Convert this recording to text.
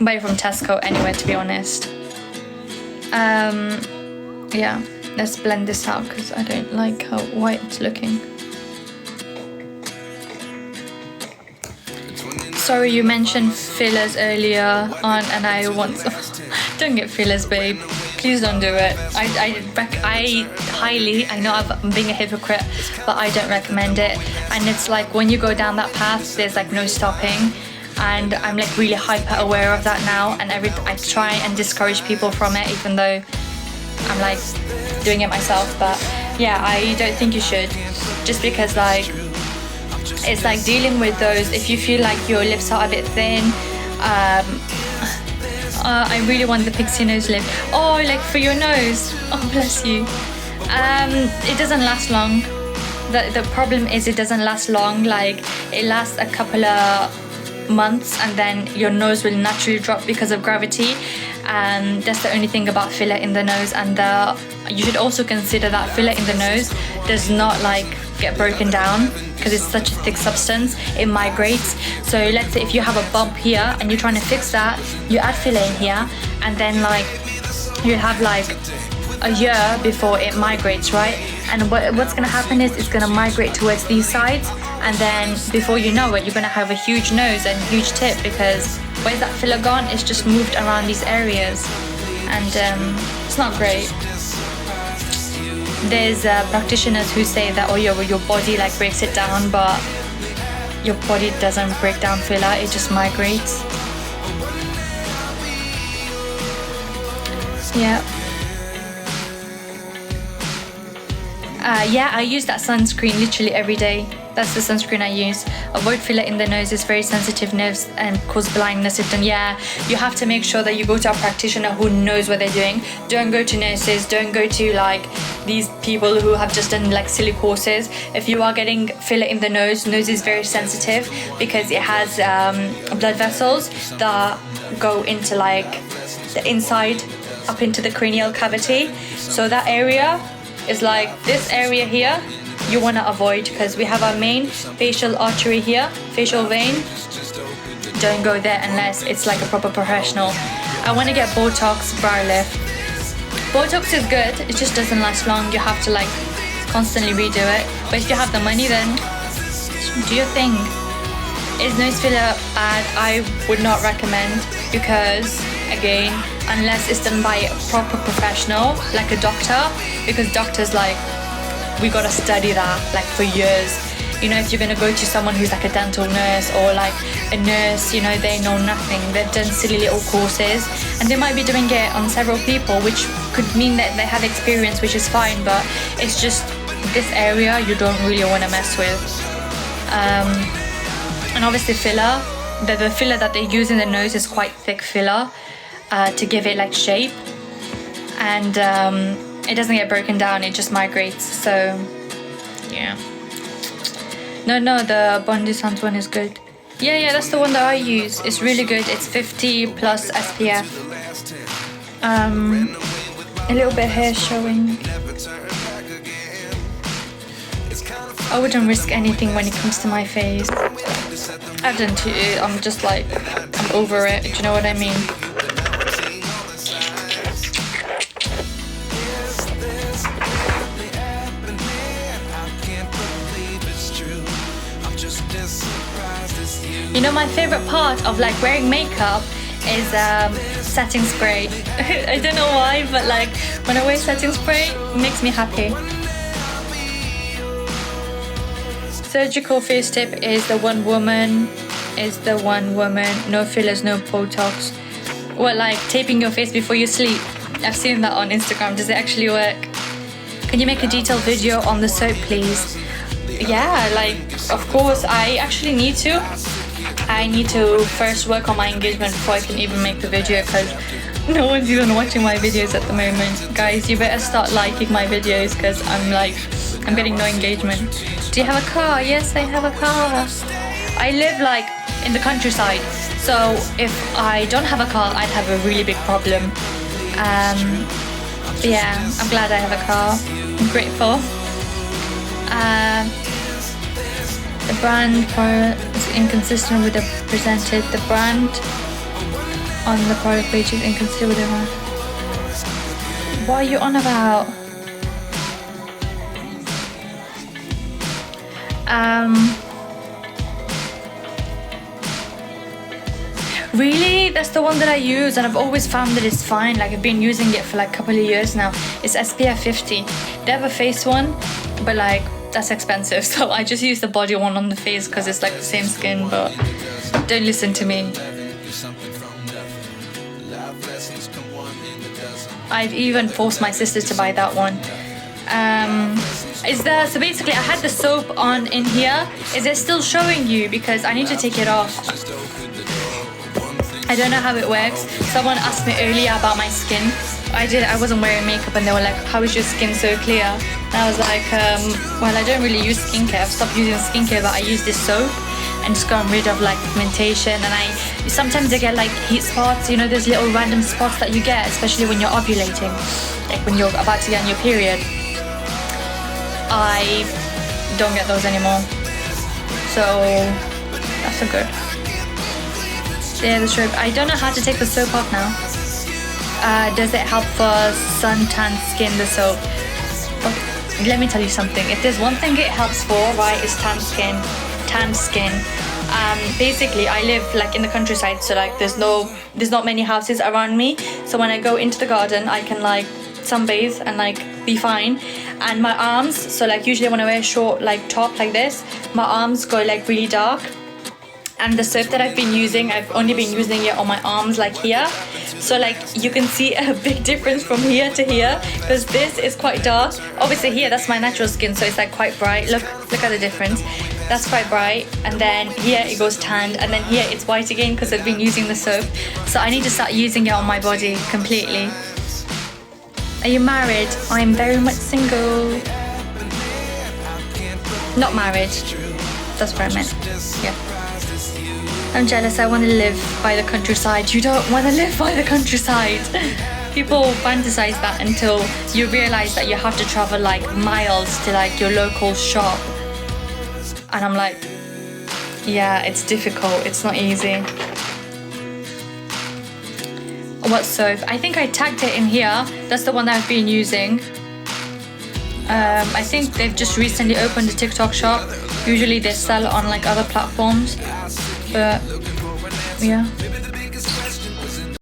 can buy it from Tesco anywhere, to be honest. Yeah, let's blend this out because I don't like how white it's looking. Sorry, you mentioned fillers earlier on, and I want some. Don't get fillers, babe. Please don't do it. I highly, I know I'm being a hypocrite, but I don't recommend it. And it's like when you go down that path, there's like no stopping. And I'm like really hyper aware of that now. And I try and discourage people from it, even though I'm like doing it myself. But yeah, I don't think you should. Just because like, it's like dealing with those, if you feel like your lips are a bit thin, I really want the Pixie nose lip. Oh, like for your nose. Oh, bless you. It doesn't last long. The problem is it doesn't last long. Like it lasts a couple of months and then your nose will naturally drop because of gravity. And that's the only thing about filler in the nose. And you should also consider that filler in the nose does not like get broken down because it's such a thick substance. It migrates. So let's say if you have a bump here and you're trying to fix that, you add filler in here, and then like you have like a year before it migrates, right? And what's gonna happen is it's gonna migrate towards these sides, and then before you know it, you're gonna have a huge nose and huge tip because where's that filler gone? It's just moved around these areas, and it's not great. There's practitioners who say that your body like breaks it down, but your body doesn't break down filler, it just migrates. Yeah. Yeah, I use that sunscreen literally every day. That's the sunscreen I use. Avoid filler in the nose, it's very sensitive nerves and cause blindness. Yeah, you have to make sure that you go to a practitioner who knows what they're doing. Don't go to nurses, don't go to like these people who have just done like silly courses. If you are getting filler in the nose is very sensitive because it has blood vessels that go into like the inside up into the cranial cavity. So that area is like this area here you want to avoid because we have our main facial artery here, facial vein. Don't go there unless it's like a proper professional. I want to get Botox brow lift. Botox is good, it just doesn't last long. You have to like constantly redo it. But if you have the money, then do your thing. Is nose filler bad? I would not recommend because again, unless it's done by a proper professional like a doctor, because doctors like we gotta study that like for years. You know, if you're gonna go to someone who's like a dental nurse or like a nurse, you know, they know nothing. They've done silly little courses and they might be doing it on several people, which could mean that they have experience, which is fine, but it's just this area you don't really want to mess with. And obviously filler, the filler that they use in the nose is quite thick filler to give it like shape, and it doesn't get broken down, it just migrates. So yeah. No, the Bondi Sands one is good. Yeah, that's the one that I use. It's really good. It's 50 plus SPF. A little bit hair showing. I wouldn't risk anything when it comes to my face. I've done too. I'm just like, I'm over it. Do you know what I mean? You know, my favorite part of like wearing makeup is setting spray. I don't know why, but like when I wear setting spray, it makes me happy. Surgical face tip is the one woman. No fillers, no Botox. What, like taping your face before you sleep? I've seen that on Instagram. Does it actually work? Can you make a detailed video on the soap, please? Yeah, like, of course, I actually need to. I need to first work on my engagement before I can even make the video, because no one's even watching my videos at the moment. Guys, you better start liking my videos because I'm getting no engagement. Do you have a car? Yes, I have a car. I live like in the countryside, so if I don't have a car, I'd have a really big problem. Yeah, I'm glad I have a car. I'm grateful. The brand is inconsistent with the presented. The brand on the product pages and consider what they want. What are you on about? Really? That's the one that I use, and I've always found that it's fine. Like, I've been using it for like a couple of years now. It's SPF 50. They have a face one, but like that's expensive, so I just use the body one on the face because it's like the same skin. But don't listen to me. I've even forced my sister to buy that one. So basically I had the soap on in here. Is it still showing you? Because I need to take it off. I don't know how it works. Someone asked me earlier about my skin. I wasn't wearing makeup and they were like, how is your skin so clear? And I was like, well, I don't really use skincare. I've stopped using skincare, but I use this soap and just gotten rid of like pigmentation. And sometimes I get like heat spots, you know, there's little random spots that you get, especially when you're ovulating, like when you're about to get on your period. I don't get those anymore. So that's a good. Yeah, the soap. I don't know how to take the soap off now. Does it help for suntan skin, the soap? Okay, let me tell you something. If there's one thing it helps for, right, is tan skin. Basically I live like in the countryside, so like there's not many houses around me. So when I go into the garden, I can like sunbathe and like be fine. And my arms, so like usually when I wear a short like top like this, my arms go like really dark. And the soap that I've been using, I've only been using it on my arms like here. So like you can see a big difference from here to here, because this is quite dark. Obviously here, that's my natural skin, so it's like quite bright. Look at the difference. That's quite bright. And then here it goes tanned, and then here it's white again because I've been using the soap. So I need to start using it on my body completely. Are you married? I'm very much single. Not married. That's what I meant. Yeah. I'm jealous. I want to live by the countryside. You don't want to live by the countryside. People fantasize that until you realize that you have to travel like miles to like your local shop. And I'm like, yeah, it's difficult. It's not easy. What soap? I think I tagged it in here. That's the one that I've been using. I think they've just recently opened a TikTok shop. Usually they sell on like other platforms. But yeah.